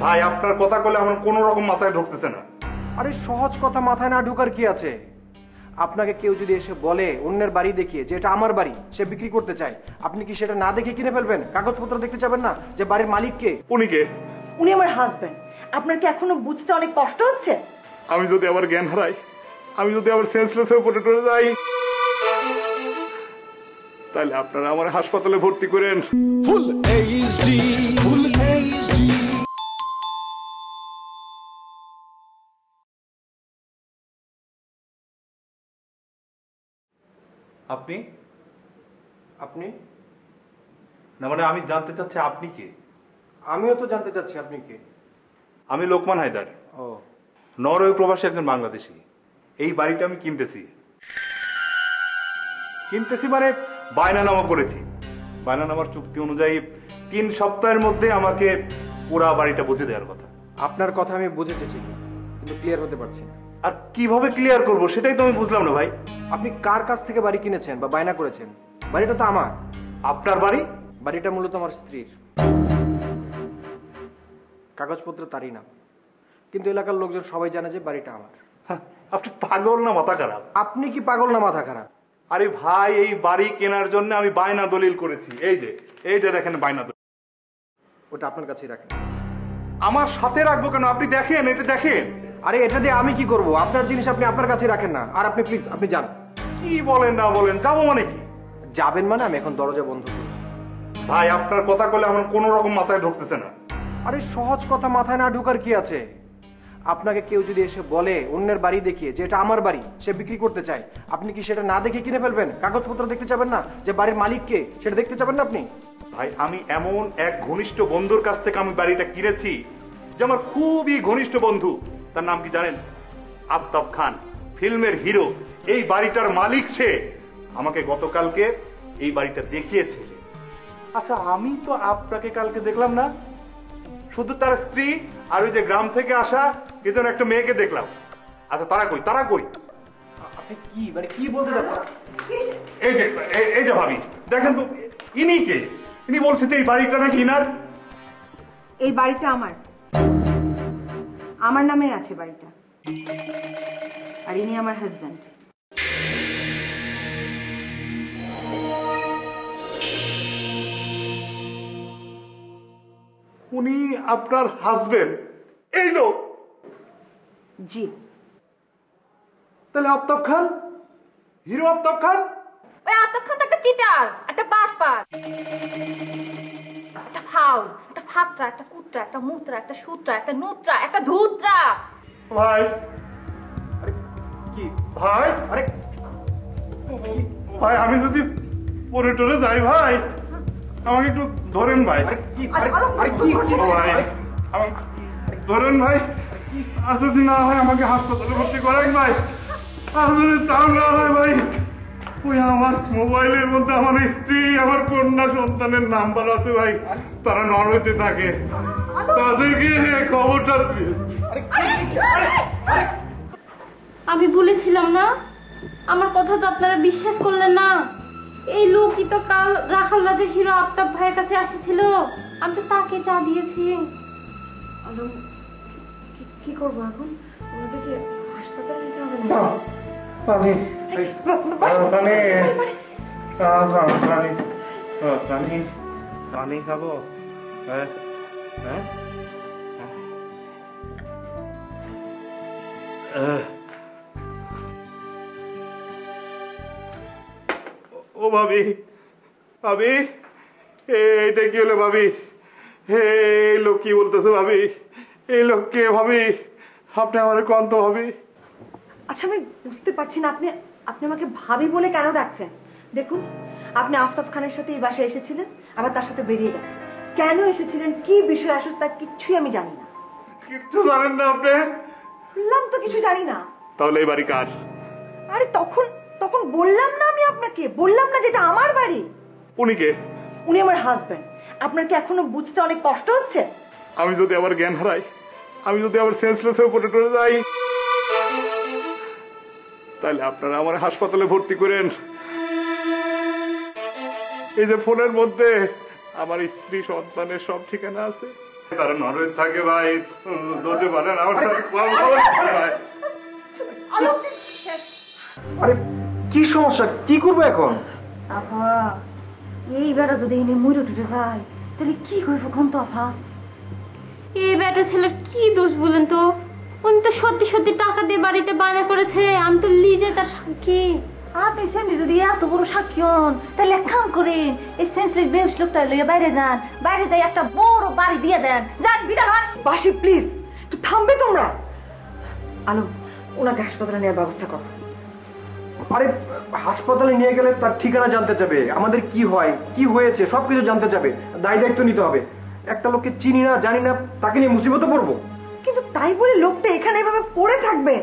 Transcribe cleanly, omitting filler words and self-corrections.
ভাই আপনার কথা বলে আমার কোনো রকম মাথায় ঢুকতেছে না। আরে সহজ কথা মাথায় না ঢোকার কি আছে? আপনাকে কেউ যদি এসে বলে অন্যের বাড়ি দেখিয়ে যে এটা আমার বাড়ি, সে বিক্রি করতে চায়, আপনি কি সেটা না দেখে কিনে ফেলবেন? কাগজপত্র দেখতে চাবেন না যে বাড়ির মালিক কে? উনি কে? উনি আমার হাজবেন্ড। আপনার কি এখনো বুঝতে অনেক কষ্ট হচ্ছে? আমি যদি আবার জ্ঞান হারাই, আমি যদি আবার সেন্সলেস হয়ে পড়ে টরে যাই, তাহলে আপনারা আমার হাসপাতালে ভর্তি করেন। Full HD, full HD. আপনি আপনি না, মানে আমি জানতে চাচ্ছি আপনি কে? আমিও তো জানতে চাচ্ছি আপনি কে। আমি লোকমান হায়দার, ও নরওয়ে প্রবাসী একজন বাংলাদেশি। এই বাড়িটা আমি কিনতেছি মানে বায়নানামা করেছি। বায়নানামার চুক্তি অনুযায়ী 3 সপ্তাহের মধ্যে আমাকে পুরা বাড়িটা বুঝে দেওয়ার কথা। আপনার কথা আমি বুঝেছি কিন্তু ক্লিয়ার হতে পারছি না। আর কিভাবে ক্লিয়ার করব সেটাই তো আমি বুঝলাম না ভাই। আপনি কার কাছ থেকে বাড়ি কিনেছেন বা বায়না করেছেন? বাড়িটা তো আমার। আপনার বাড়ি? বাড়িটা মূলত আমার স্ত্রীর, কাগজপত্র তারই নাম, কিন্তু এলাকার লোকজন সবাই জানে যে বাড়িটা আমার। আপনি পাগল না মাথা খারাপ? আপনি কি পাগল না মাথা খারাপ? আরে ভাই, এই বাড়ি কেনার জন্য আমি বায়না দলিল করেছি। এই যে দেখেন বায়না দলিল। ওটা আপনার কাছেই রাখেন। আমার সাথে রাখবো কেন? আপনি দেখেন, এটা দেখেন। আরে এটা দিয়ে আমি কি করব? আপনার জিনিস আপনি আপনার কাছে রাখেন না। আর আপনি প্লিজ আপনি যান। কি বলেন না বলেন? যাবো মানে কি? যাবেন মানে আমি এখন দরজা বন্ধ করব। ভাই আপনার কথা বলে আমার কোনো রকম মাথায় ঢুকতেছে না। আরে সহজ কথা মাথায় না ঢোকার কি আছে? আপনাকে কেউ যদি এসে বলে অন্যের বাড়ি দেখিয়ে যে এটা আমার বাড়ি, সে বিক্রি করতে চায়, আপনি কি সেটা না দেখে কিনে ফেলবেন? কাগজপত্র দেখতে চাবেন না যে বাড়ির মালিক কে, সেটা দেখতে চাবেন না আপনি? ভাই আমি এমন এক ঘনিষ্ঠ বন্ধুর কাছ থেকে আমি বাড়িটা কিনেছি, যে আমার খুবই ঘনিষ্ঠ বন্ধু। তার নাম কি জানেন? আফতাব খান, ফিল্মের হিরো। এই বাড়িটার মালিক সে। আমাকে গতকালকে এই বাড়িটা দেখিয়েছে। আচ্ছা, আমি তো আপনাকে কালকে দেখলাম না, শুধু তার স্ত্রী আর ওই যে গ্রাম থেকে আসা কি যেন একটা মেয়েকে দেখলাম। আচ্ছা, তারা কই? আপনি কি মানে কি বলতে চাচ্ছেন? এই যে ভাবি, দেখেন তো ইনি কে? ইনি বলছে যে এই বাড়িটা নাকি ইনার। এই বাড়িটা আমার নামে আছে বাড়িটা, আর ইনি আমার হাজবেন্ড। উনি আপনার হাজবেন্ড? এই লোক? জি। তাহলে আফতাব খান, হিরো আফতাব খান? ওই আফতাব খান তো একটা চিটার, একটা বাটপার, একটা ফাউল, একটা ফাত্রা, একটা কুত্রা, একটা মুত্রা, একটা সূত্রা, একটা নুত্রা, একটা ধূত্রা। ভাই, আরে কি ভাই, আরে ভাই আমি যদি পরে টরে যাই ভাই, আমাকে একটু ধরেন ভাই। আরে কি আরে কি ভাই আমাকে ধরেন ভাই। আর যদি না হয় আমাকে হাসপাতালে ভর্তি করেন ভাই। আর যদি তাও না হয় ভাই, ওই আমার মোবাইলের মধ্যে আমার স্ত্রী, আমার কন্যা সন্তানের নাম্বার আছে ভাই, তারা নরওয়েতে থাকে, তাদেরকে খবরটা দিয়ে। আমি বলেছিলাম না, আমার কথা তো আপনারা বিশ্বাস করলেন না। এই লোকই তো কাল রাখাল রাজের হিরো আফতাব ভাইয়ের কাছে এসেছিল, আমি তো তাকে চা দিয়েছি। কি করবো এখন? ওনাদেরকে হাসপাতালে নিতে হবে না? পানি খাবো? হ্যাঁ হ্যাঁ। ও ভাবি, ভাবি এইটা কি হলো ভাবি? এই লোক কি বলতেছে ভাবি? এই লোক কে ভাবি? আপনি আমার কন্ত ভাবি? আচ্ছা, আমি বুঝতে পারছি না আপনি আমাকে ভাবি বলে কেন ডাকছেন। দেখুন, আপনি আফতাব খানের সাথে এই বাসায় এসেছিলেন, আবার তার সাথে বেরিয়ে গেছেন। কেন এসেছিলেন, কি বিষয় আসলে তার কিচ্ছুই আমি জানি না। কিচ্ছু জানেন না আপনি? বললাম তো কিছু জানি না। তাহলে এই বাড়ি কার? আরে তখন বললাম না, আমি আপনাকে বললাম না যেটা আমার বাড়ি। উনি কে? উনি আমার হাজবেন্ড। আপনার কি এখনো বুঝতে অনেক কষ্ট হচ্ছে? আমি যদি আবার জ্ঞান হারাই, আমি যদি আবার সেন্সলেস হয়ে পড়ে টরে যাই, তাহলে আপনারা আমার হাসপাতালে ভর্তি করেন। এই যে ফোনের মধ্যে আমার স্ত্রী সন্তানের সব ঠিকানা আছে, তারা নরওয়ে থাকে ভাই, ধরতে পারে না আমার সাথে ভাই। আরে কি সমস্যা, কি করবো এখন? আফা এই বেটা যদি এনে মরে টুটে যায় তাহলে কি করবো কোন তো আফা? এই বেটা ছেলের কি দোষ বলেন তো? উনি তো সত্যি সত্যি টাকা দিয়ে বাড়িটা বায়না করেছে, আমি তো লিজে তার সাক্ষী। আপনি সেমনি যদি এত বড় সাক্ষী হন তাহলে এক কাম করেন, এই সেন্সলেস বেউস লোকটা লইয়া বাইরে যান, বাইরে যাই একটা বড় বাড়ি দিয়ে দেন, যান বিদায় হন। বাসি প্লিজ একটু থামবে তোমরা। আলো, ওনাকে হাসপাতালে নেওয়ার ব্যবস্থা করো। আরে হাসপাতালে নিয়ে গেলে তার ঠিকানা জানতে চাবে, আমাদের কি হয় কি হয়েছে সবকিছু জানতে চাবে, দায় দায়িত্ব নিতে হবে। একটা লোককে চিনি না জানি না, তাকে নিয়ে মুসিবতে পড়বো। কিন্তু তাই বলে লোকটা এখানে এভাবে পড়ে থাকবে?